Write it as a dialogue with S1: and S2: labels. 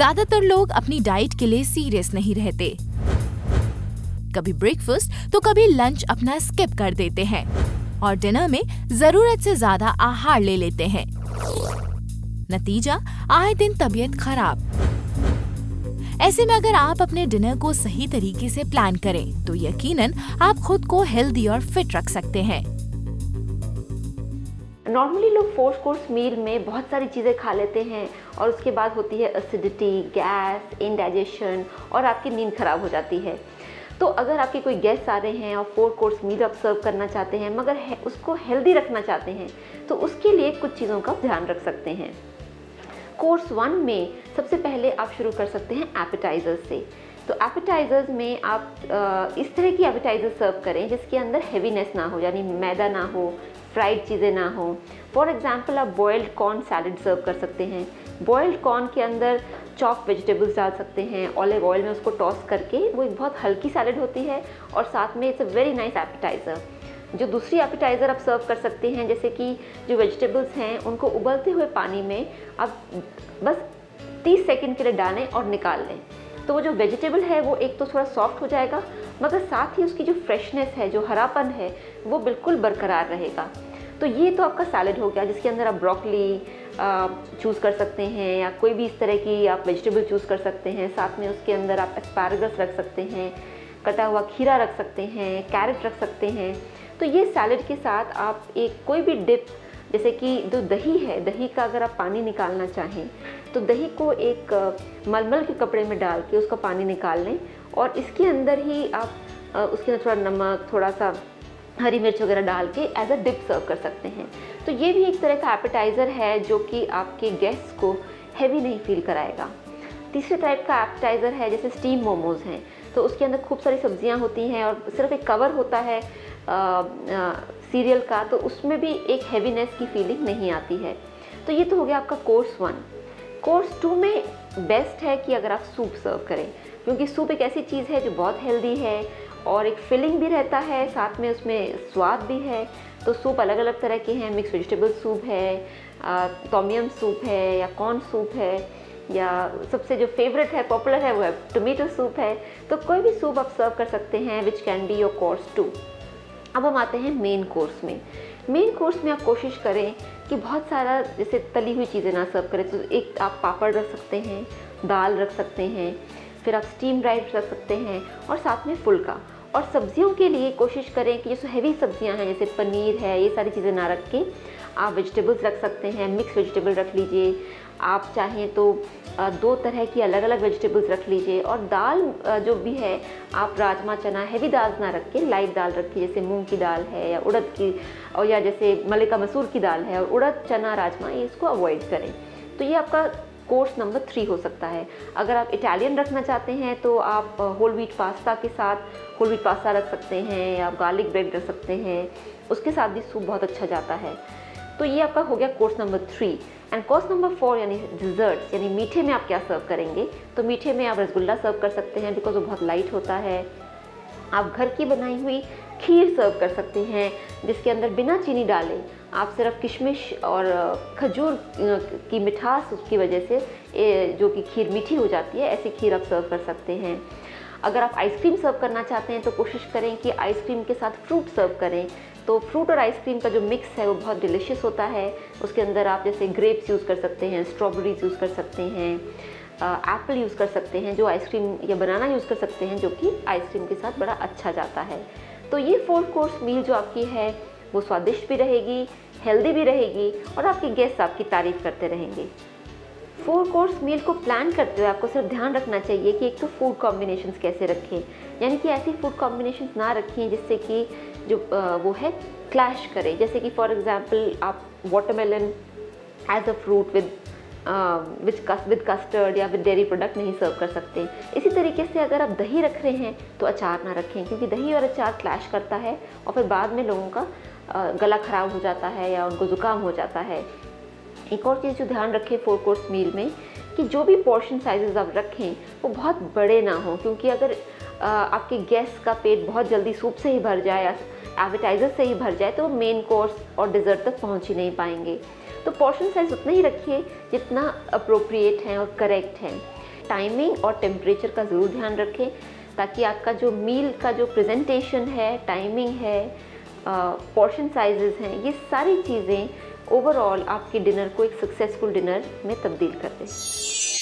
S1: ज्यादातर लोग अपनी डाइट के लिए सीरियस नहीं रहते। कभी ब्रेकफास्ट तो कभी लंच अपना स्किप कर देते हैं और डिनर में जरूरत से ज्यादा आहार ले लेते हैं। नतीजा, आए दिन तबीयत खराब। ऐसे में अगर आप अपने डिनर को सही तरीके से प्लान करें तो यकीनन आप खुद को हेल्दी और फिट रख सकते हैं।
S2: नॉर्मली लोग 4 कोर्स मील में बहुत सारी चीज़ें खा लेते हैं और उसके बाद होती है एसिडिटी, गैस, इंडाइजेशन और आपकी नींद खराब हो जाती है। तो अगर आपके कोई गेस्ट आ रहे हैं और 4 कोर्स मील आप सर्व करना चाहते हैं मगर उसको हेल्दी रखना चाहते हैं तो उसके लिए कुछ चीज़ों का ध्यान रख सकते हैं। कोर्स 1 में सबसे पहले आप शुरू कर सकते हैं एपेटाइजर्स से। तो एपेटाइजर्स में आप इस तरह की एपेटाइजर सर्व करें जिसके अंदर हेवीनेस ना हो, यानी मैदा ना हो, फ्राइड चीज़ें ना हो। फॉर एग्जांपल आप बॉइल्ड कॉर्न सैलड सर्व कर सकते हैं। बॉइल्ड कॉर्न के अंदर चॉप वेजिटेबल्स डाल सकते हैं, ऑलिव ऑयल में उसको टॉस करके, वो एक बहुत हल्की सैलड होती है और साथ में it's a very nice appetiser. जो दूसरी एपेटाइज़र आप सर्व कर सकते हैं, जैसे कि जो वेजिटेबल्स हैं उनको उबलते हुए पानी में आप बस 30 सेकंड के लिए डालें और निकाल लें। तो वो जो वेजिटेबल है वो एक तो थोड़ा सॉफ्ट हो जाएगा मगर साथ ही उसकी जो फ्रेशनेस है, जो हरापन है, वो बिल्कुल बरकरार रहेगा। तो ये तो आपका सैलड हो गया जिसके अंदर आप ब्रोकली चूज़ कर सकते हैं या कोई भी इस तरह की आप वेजिटेबल चूज़ कर सकते हैं। साथ में उसके अंदर आप एस्पैरागस रख सकते हैं, कटा हुआ खीरा रख सकते हैं, कैरेट रख सकते हैं। तो ये सैलड के साथ आप एक कोई भी डिप, जैसे कि जो दही है, दही का अगर आप पानी निकालना चाहें तो दही को एक मलमल के कपड़े में डाल के उसका पानी निकाल लें और इसके अंदर ही आप उसके अंदर थोड़ा नमक, थोड़ा सा हरी मिर्च वगैरह डाल के एज अ डिप सर्व कर सकते हैं। तो ये भी एक तरह का एपेटाइज़र है जो कि आपके गेस्ट को हैवी नहीं फील कराएगा। तीसरे टाइप का एपेटाइज़र है जैसे स्टीम मोमोज़ हैं, तो उसके अंदर खूब सारी सब्जियां होती हैं और सिर्फ एक कवर होता है सीरियल का, तो उसमें भी एक हैवीनेस की फीलिंग नहीं आती है। तो ये तो हो गया आपका कोर्स 1। कोर्स 2 में बेस्ट है कि अगर आप सूप सर्व करें, क्योंकि सूप एक ऐसी चीज़ है जो बहुत हेल्दी है और एक फिलिंग भी रहता है, साथ में उसमें स्वाद भी है। तो सूप अलग अलग तरह के हैं, मिक्स वेजिटेबल सूप है, टॉम यम सूप है या कॉर्न सूप है, या सबसे जो फेवरेट है, पॉपुलर है, वो है टोमेटो सूप है। तो कोई भी सूप आप सर्व कर सकते हैं which can be your course 2। अब हम आते हैं मेन कोर्स में। मेन कोर्स में आप कोशिश करें कि बहुत सारा जैसे तली हुई चीज़ें ना सर्व करें। तो एक आप पापड़ रख सकते हैं, दाल रख सकते हैं, फिर आप स्टीम राइस रख सकते हैं और साथ में फुल्का। और सब्जियों के लिए कोशिश करें कि जैसे हैवी सब्जियां हैं जैसे पनीर है, ये सारी चीज़ें ना रख के आप वेजिटेबल्स रख सकते हैं, मिक्स वेजिटेबल रख लीजिए। आप चाहें तो 2 तरह की अलग अलग वेजिटेबल्स रख लीजिए। और दाल जो भी है, आप राजमा चना हैवी दाल ना रख के लाइट दाल रखिए, जैसे मूंग की दाल है या उड़द की, और या जैसे मलिका मसूर की दाल है और उड़द चना राजमा, ये इसको अवॉइड करें। तो ये आपका कोर्स नंबर 3 हो सकता है। अगर आप इटालियन रखना चाहते हैं तो आप होल व्हीट पास्ता के साथ होल व्हीट पास्ता रख सकते हैं या आप गार्लिक ब्रेड रख सकते हैं, उसके साथ भी सूप बहुत अच्छा जाता है। तो ये आपका हो गया course number 3। And course number 4 यानी डिज़र्ट्स, यानी मीठे में आप क्या सर्व करेंगे। तो मीठे में आप रसगुल्ला सर्व कर सकते हैं बिकॉज वो बहुत लाइट होता है। आप घर की बनाई हुई खीर सर्व कर सकते हैं जिसके अंदर बिना चीनी डाले आप सिर्फ किशमिश और खजूर की मिठास उसकी वजह से जो कि खीर मीठी हो जाती है, ऐसी खीर आप सर्व कर सकते हैं। अगर आप आइसक्रीम सर्व करना चाहते हैं तो कोशिश करें कि आइसक्रीम के साथ फ्रूट सर्व करें। तो फ्रूट और आइसक्रीम का जो मिक्स है वो बहुत डिलिशियस होता है। उसके अंदर आप जैसे ग्रेप्स यूज़ कर सकते हैं, स्ट्रॉबेरीज यूज़ कर सकते हैं, एप्पल यूज़ कर सकते हैं, जो आइसक्रीम या बनाना यूज़ कर सकते हैं, जो कि आइसक्रीम के साथ बड़ा अच्छा जाता है। तो ये 4 कोर्स मील जो आपकी है वो स्वादिष्ट भी रहेगी, हेल्दी भी रहेगी और आपके गेस्ट आपकी तारीफ़ करते रहेंगे। 4 कोर्स मील को प्लान करते हुए आपको सिर्फ ध्यान रखना चाहिए कि एक तो फूड कॉम्बिनेशंस कैसे रखें, यानी कि ऐसी फूड कॉम्बिनेशंस ना रखें जिससे कि जो वो है क्लैश करे। जैसे कि फॉर एग्जांपल आप watermelon as a fruit with custard या विद डेयरी प्रोडक्ट नहीं सर्व कर सकते। इसी तरीके से अगर आप दही रख रहे हैं तो अचार ना रखें, क्योंकि दही और अचार क्लैश करता है और फिर बाद में लोगों का गला ख़राब हो जाता है या उनको ज़ुकाम हो जाता है। एक और चीज़ जो ध्यान रखें 4 कोर्स मील में कि जो भी पोर्शन साइजेस आप रखें वो बहुत बड़े ना हों, क्योंकि अगर आपके गेस्ट का पेट बहुत जल्दी सूप से ही भर जाए या एपेटाइज़र से ही भर जाए तो वो मेन कोर्स और डिज़र्ट तक पहुंच ही नहीं पाएंगे। तो पोर्शन साइज़ उतना ही रखिए जितना अप्रोप्रिएट है और करेक्ट है। टाइमिंग और टेम्परेचर का ज़रूर ध्यान रखें, ताकि आपका जो मील का जो प्रेजेंटेशन है, टाइमिंग है, पोर्शन साइजेस हैं, ये सारी चीज़ें ओवरऑल आपके डिनर को एक सक्सेसफुल डिनर में तब्दील कर दें।